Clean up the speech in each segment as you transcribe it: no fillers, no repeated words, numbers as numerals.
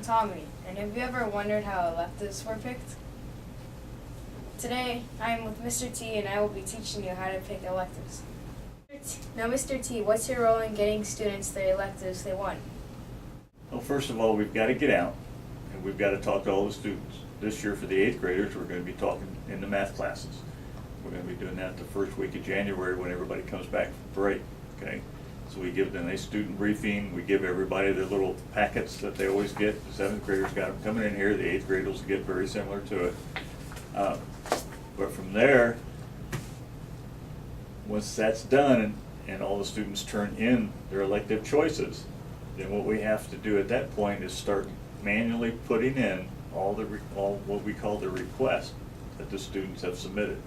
Tommy, and have you ever wondered how electives were picked? Today, I am with Mr. T, and I will be teaching you how to pick electives. Now, Mr. T, what's your role in getting students the electives they want? Well, first of all, we've got to get out and we've got to talk to all the students. This year for the 8th graders, we're going to be talking in the math classes. We're going to be doing that the first week of January when everybody comes back from break, okay? So we give them a student briefing, we give everybody their little packets that they always get. The 7th graders got them coming in here, the 8th graders will get very similar to it. But from there, once that's done and all the students turn in their elective choices, then what we have to do at that point is start manually putting in all what we call the request that the students have submitted.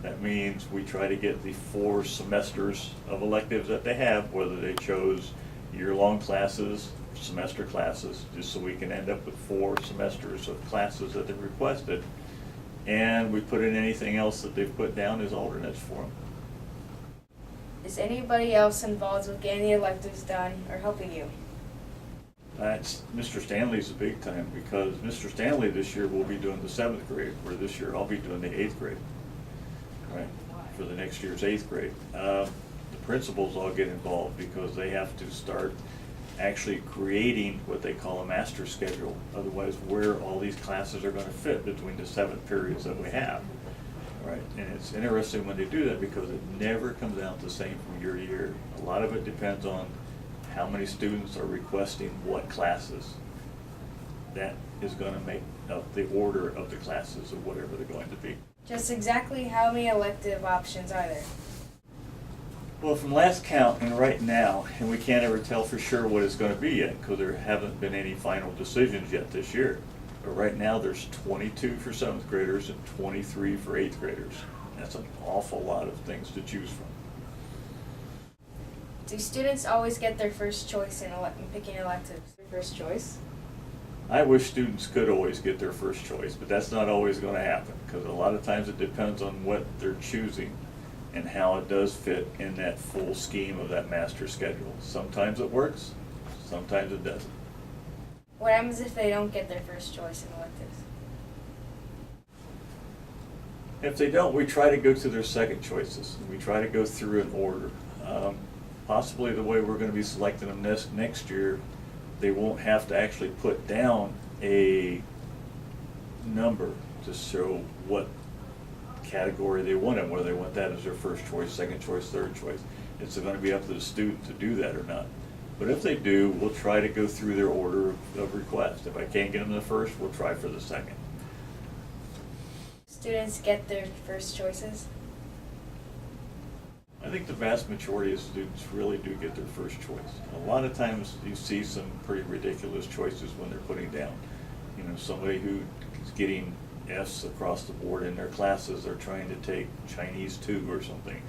That means we try to get the 4 semesters of electives that they have, whether they chose year-long classes, semester classes, just so we can end up with 4 semesters of classes that they've requested. And we put in anything else that they've put down as alternates for them. Is anybody else involved with getting the electives done or helping you? Mr. Stanley's a big time, because Mr. Stanley this year will be doing the 7th grade, where this year I'll be doing the 8th grade, right, for the next year's 8th grade. The principals all get involved because they have to start actually creating what they call a master schedule, otherwise where all these classes are going to fit between the 7 periods that we have. Right, and it's interesting when they do that because it never comes out the same from year to year. A lot of it depends on how many students are requesting what classes. That is going to make up the order of the classes of whatever they're going to be. Just exactly how many elective options are there? Well, from last count and right now, and we can't ever tell for sure what it's going to be yet because there haven't been any final decisions yet this year. But right now there's 22 for 7th graders and 23 for 8th graders. That's an awful lot of things to choose from. Do students always get their first choice in picking electives? Their first choice? I wish students could always get their first choice, but that's not always going to happen because a lot of times it depends on what they're choosing and how it does fit in that full scheme of that master schedule. Sometimes it works, sometimes it doesn't. What happens if they don't get their first choice in electives? If they don't, we try to go to their second choices. We try to go through an order. Possibly the way we're going to be selecting them next year, they won't have to actually put down a number to show what category they want it, whether they want that as their first choice, second choice, third choice. It's going to be up to the student to do that or not. But if they do, we'll try to go through their order of request. If I can't get them the first, we'll try for the second. Students get their first choices? I think the vast majority of students really do get their first choice. A lot of times you see some pretty ridiculous choices when they're putting down. You know, somebody who is getting F's across the board in their classes, they're trying to take Chinese 2 or something.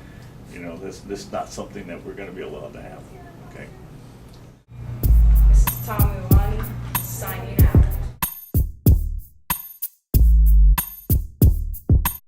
You know, this is not something that we're going to be allowed to have. Okay. This is Tommy Lonnie signing out.